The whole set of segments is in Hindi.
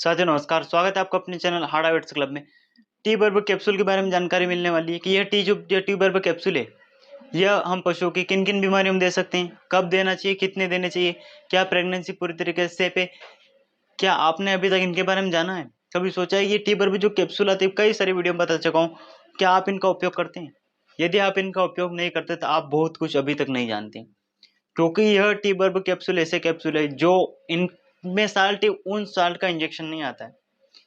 साथियों नमस्कार, स्वागत है आपका अपने चैनल हार्ड हैबिट्स क्लब में। टी बर्ब कैप्सूल के बारे में जानकारी मिलने वाली है कि यह टी बर्ब कैप्सूल है, यह हम पशुओं की किन किन बीमारियों में दे सकते हैं, कब देना चाहिए, कितने देने चाहिए, क्या प्रेगनेंसी पूरी तरीके से सेफ है, क्या आपने अभी तक इनके बारे में जाना है, कभी सोचा है ये टी बर्ब जो कैप्सूल आती है, कई सारी वीडियो में बता चुका हूँ, क्या आप इनका उपयोग करते हैं? यदि आप इनका उपयोग नहीं करते तो आप बहुत कुछ अभी तक नहीं जानते, क्योंकि यह टी बर्ब कैप्सूल ऐसे कैप्सूल है जो इनमें साल्ट उन साल्ट का इंजेक्शन नहीं आता है,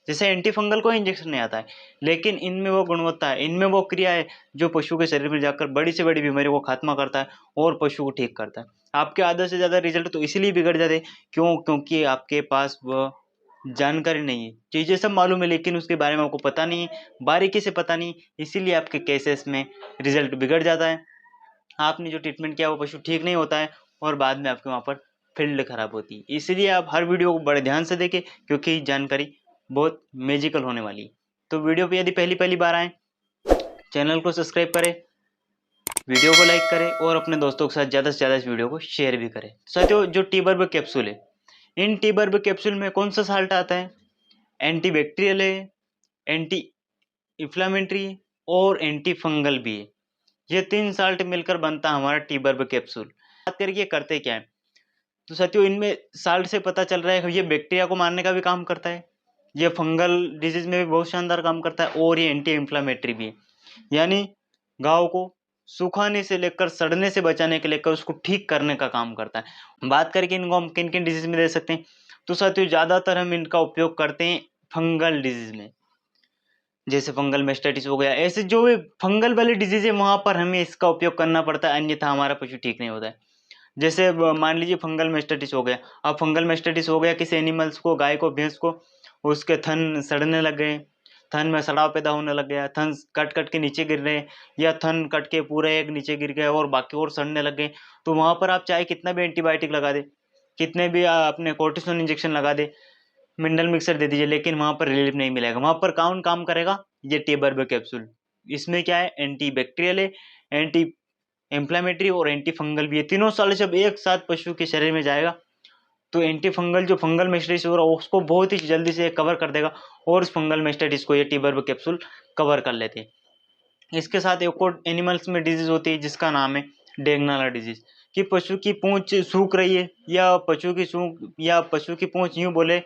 जैसे एंटी फंगल को इंजेक्शन नहीं आता है, लेकिन इनमें वो गुणवत्ता है, इनमें वो क्रिया है जो पशु के शरीर में जाकर बड़ी से बड़ी बीमारी को खात्मा करता है और पशु को ठीक करता है। आपके आधे से ज़्यादा रिजल्ट तो इसीलिए बिगड़ जाते हैं, क्योंकि आपके पास वह जानकारी नहीं है, चीज़ें सब मालूम है लेकिन उसके बारे में आपको पता नहीं, बारीकी से पता नहीं, इसीलिए आपके केसेस में रिजल्ट बिगड़ जाता है। आपने जो ट्रीटमेंट किया वो पशु ठीक नहीं होता है और बाद में आपके वहाँ पर फील्ड खराब होती है। इसलिए आप हर वीडियो को बड़े ध्यान से देखें, क्योंकि जानकारी बहुत मैजिकल होने वाली है। तो वीडियो पे यदि पहली पहली बार आए, चैनल को सब्सक्राइब करें, वीडियो को लाइक करें और अपने दोस्तों के साथ ज़्यादा से ज़्यादा इस वीडियो को शेयर भी करें। साथियों, जो टी बर्ब कैप्सूल है, इन टी बर्ब कैप्सूल में कौन सा साल्ट आता है? एंटी बैक्टीरियल है, एंटी इन्फ्लामेटरी और एंटी फंगल भी है। ये 3 साल्ट मिलकर बनता है हमारा टी बर्ब कैप्सूल। बात करें ये करते क्या है, तो साथियों इनमें साल्ट से पता चल रहा है कि ये बैक्टीरिया को मारने का भी काम करता है, ये फंगल डिजीज में भी बहुत शानदार काम करता है और ये एंटी इन्फ्लामेटरी भी है, यानी घाव को सुखाने से लेकर सड़ने से बचाने के लेकर उसको ठीक करने का काम करता है। बात करके इनको हम किन किन डिजीज में दे सकते हैं, तो साथियों ज़्यादातर हम इनका उपयोग करते हैं फंगल डिजीज में, जैसे फंगल मेस्टाइटिस हो गया, ऐसे जो भी फंगल वाली डिजीज है वहां पर हमें इसका उपयोग करना पड़ता है, अन्यथा हमारा पशु ठीक नहीं होता है। जैसे मान लीजिए फंगल मेस्टाइटिस हो गया, अब फंगल मेस्टाइटिस हो गया किसी एनिमल्स को, गाय को, भैंस को, उसके थन सड़ने लग गए, थन में सड़ाव पैदा होने लग गया, थन कट कट के नीचे गिर रहे हैं या थन कट के पूरे एक नीचे गिर गया और बाकी और सड़ने लग गए, तो वहां पर आप चाहे कितना भी एंटीबायोटिक लगा दे, कितने भी अपने कोर्टिसोन इंजेक्शन लगा दे, मिनरल मिक्सर दे दीजिए, लेकिन वहां पर रिलीफ नहीं मिलेगा। वहां पर कौन काम करेगा? ये टी बर्ब कैप्सूल। इसमें क्या है, एंटी बैक्टीरियल है, एंटी इन्फ्लामेटरी और एंटी फंगल भी है। तीनों साल जब एक साथ पशु के शरीर में जाएगा तो एंटी फंगल जो फंगल मेस्टाइटिस हो रहा है उसको बहुत ही जल्दी से कवर कर देगा और उस फंगल मेस्टाइटिस को ये टी बर्ब कैप्सूल कवर कर लेते हैं। इसके साथ एक और एनिमल्स में डिजीज होती है जिसका नाम है डेंगनाला डिजीज, कि पशु की पूंछ सूख रही है या पशु की पूंछ यूं बोले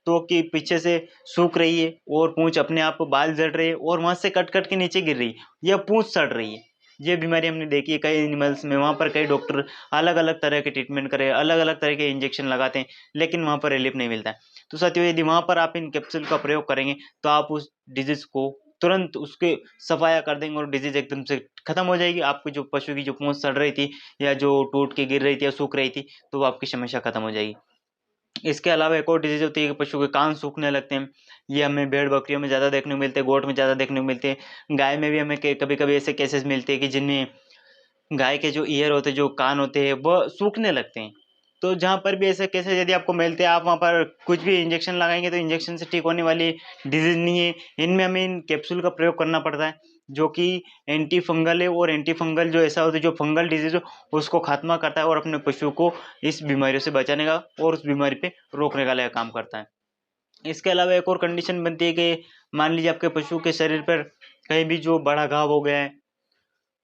तो कि पीछे से सूख रही है और पूंछ अपने आप बाल झड़ रहे हैं और वहां से कट कट के नीचे गिर रही है या पूंछ सड़ रही है। ये बीमारी हमने देखी है कई एनिमल्स में, वहां पर कई डॉक्टर अलग अलग तरह के ट्रीटमेंट करे, अलग अलग तरह के इंजेक्शन लगाते हैं, लेकिन वहां पर रिलीफ नहीं मिलता है। तो साथियों, यदि वहां पर आप इन कैप्सूल का प्रयोग करेंगे तो आप उस डिजीज को तुरंत उसके सफाया कर देंगे और डिजीज एकदम से खत्म हो जाएगी। आपकी जो पशु की जो पूंछ सड़ रही थी या जो टूट के गिर रही थी या सूख रही थी, तो वो आपकी समस्या खत्म हो जाएगी। इसके अलावा एक और डिजीज होती है कि पशु के कान सूखने लगते हैं। ये हमें भेड़ बकरियों में ज़्यादा देखने को मिलते हैं, गोट में ज़्यादा देखने को मिलते हैं, गाय में भी हमें कभी कभी ऐसे केसेस मिलते हैं कि जिनमें गाय के जो ईयर होते हैं, जो कान होते हैं, वह सूखने लगते हैं। तो जहाँ पर भी ऐसे केसेस यदि आपको मिलते हैं, आप वहाँ पर कुछ भी इंजेक्शन लगाएंगे तो इंजेक्शन से ठीक होने वाली डिजीज नहीं है। इनमें हमें इन कैप्सूल का प्रयोग करना पड़ता है जो कि एंटी फंगल है, और एंटी फंगल जो ऐसा होता है जो फंगल डिजीज हो उसको खात्मा करता है और अपने पशु को इस बीमारियों से बचाने का और उस बीमारी पे रोकने का काम करता है। इसके अलावा एक और कंडीशन बनती है कि मान लीजिए आपके पशु के शरीर पर कहीं भी जो बड़ा घाव हो गया है,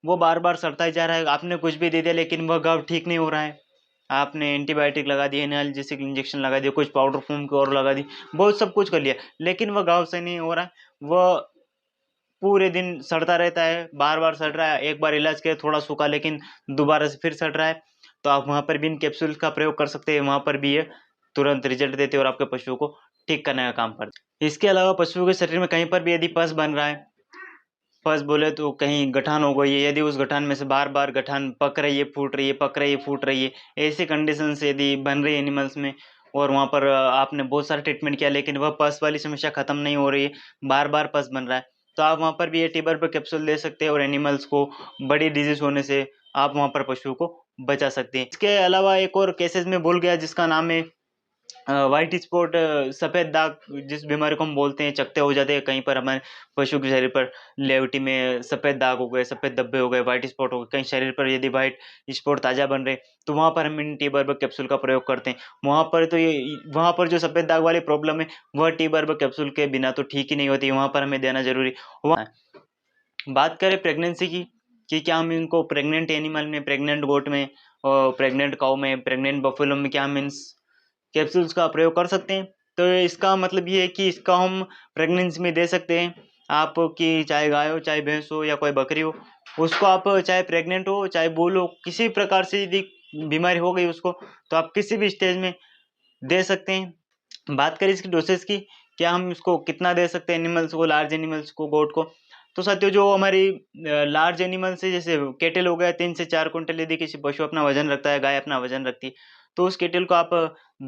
वो बार बार सड़ता ही जा रहा है, आपने कुछ भी दे दिया लेकिन वह घाव ठीक नहीं हो रहा है, आपने एंटीबायोटिक लगा दिए, एनाल्जेसिक इंजेक्शन लगा दिए, कुछ पाउडर फॉर्म की और लगा दी, बहुत सब कुछ कर लिया, लेकिन वह घाव सही नहीं हो रहा है, वह पूरे दिन सड़ता रहता है, बार बार सड़ रहा है, एक बार इलाज किया थोड़ा सूखा लेकिन दोबारा से फिर सड़ रहा है, तो आप वहाँ पर भी इन कैप्सूल का प्रयोग कर सकते हैं। वहाँ पर भी ये तुरंत रिजल्ट देते हैं और आपके पशुओं को ठीक करने का काम करते हैं। इसके अलावा पशुओं के शरीर में कहीं पर भी यदि पस बन रहा है, पस बोले तो कहीं गठान हो गई है, यदि उस गठान में से बार बार गठान पक रही है, फूट रही है, पक रही है, फूट रही है, ऐसी कंडीशन से यदि बन रही है एनिमल्स में, और वहाँ पर आपने बहुत सारा ट्रीटमेंट किया लेकिन वह पस वाली समस्या खत्म नहीं हो रही है, बार बार पस बन रहा है, तो आप वहाँ पर भी ये टीबर पर कैप्सूल दे सकते हैं और एनिमल्स को बड़ी डिजीज होने से आप वहाँ पर पशु को बचा सकते हैं। इसके अलावा एक और केसेस में भूल गया जिसका नाम है वाइट स्पॉट सफ़ेद दाग जिस बीमारी को हम बोलते हैं, चकत्ते हो जाते हैं कहीं पर हमारे पशु के शरीर पर, लेवटी में सफ़ेद दाग हो गए, सफ़ेद धब्बे हो गए, वाइट स्पॉट हो गए, कहीं शरीर पर यदि वाइट स्पॉट ताज़ा बन रहे, तो वहाँ पर हम इन टी बर्बक कैप्सूल का प्रयोग करते हैं। वहाँ पर जो सफ़ेद दाग वाली प्रॉब्लम है, वह टी बर्बक कैप्सूल के बिना तो ठीक ही नहीं होती, वहाँ पर हमें देना ज़रूरी। वहाँ बात करें प्रेगनेंसी की, कि क्या हम इनको प्रेग्नेंट एनिमल में, प्रेग्नेंट गोट में और प्रेग्नेंट काऊ में, प्रेग्नेंट बफेलो में क्या हम इन कैप्सूल्स का प्रयोग कर सकते हैं? तो इसका मतलब ये है कि इसका हम प्रेगनेंसी में दे सकते हैं। आपकी चाहे गाय हो, चाहे भैंस हो या कोई बकरी हो, उसको आप चाहे प्रेग्नेंट हो, चाहे बूल हो, किसी प्रकार से यदि बीमारी हो गई उसको, तो आप किसी भी स्टेज में दे सकते हैं। बात करें इसकी डोसेज की, क्या हम इसको कितना दे सकते हैं एनिमल्स को, लार्ज एनिमल्स को, गोट को? तो साथियों, जो हमारी लार्ज एनिमल्स है, जैसे कैटल हो गया 3 से 4 कुंटल, यदि किसी पशु अपना वजन रखता है, गाय अपना वजन रखती है, तो उस कैटल को आप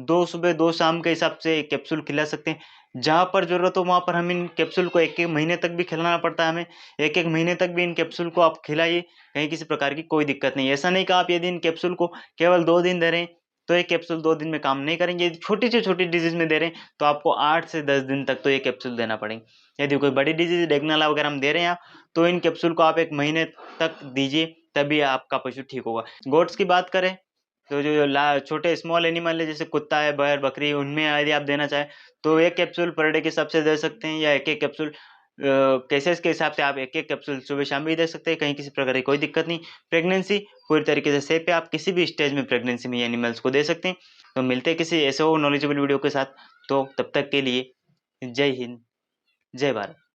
2 सुबह 2 शाम के हिसाब से कैप्सूल खिला सकते हैं। जहाँ पर ज़रूरत हो वहाँ पर हम इन कैप्सूल को 1-1 महीने तक भी खिलाना पड़ता है हमें। 1-1 महीने तक भी इन कैप्सूल को आप खिलाइए, कहीं किसी प्रकार की कोई दिक्कत नहीं है। ऐसा नहीं कि आप यदि इन कैप्सूल को केवल 2 दिन दे रहे हैं, तो ये कैप्सूल 2 दिन में काम नहीं करेंगे। यदि छोटी से छोटी डिजीज़ में दे रहे हैं, तो आपको 8 से 10 दिन तक तो ये कैप्सूल देना पड़ेंगे। यदि कोई बड़ी डिजीज़ डेगनाला वगैरह हम दे रहे हैं आप, तो इन कैप्सूल को आप 1 महीने तक दीजिए, तभी आपका पशु ठीक होगा। गोट्स की बात करें, तो जो छोटे स्मॉल एनिमल है, जैसे कुत्ता है, बैल, बकरी, उनमें यदि आप देना चाहें, तो 1 कैप्सूल पर डे के हिसाब से दे सकते हैं, या 1-1 कैप्सूल केसेस के हिसाब से आप 1-1 कैप्सूल सुबह-शाम भी दे सकते हैं, कहीं किसी प्रकार की कोई दिक्कत नहीं। प्रेगनेंसी पूरी तरीके से सेफ है, आप किसी भी स्टेज में प्रेगनेंसी में एनिमल्स को दे सकते हैं। तो मिलते हैं किसी ऐसे और नॉलेजेबल वीडियो के साथ, तो तब तक के लिए जय हिंद, जय भारत।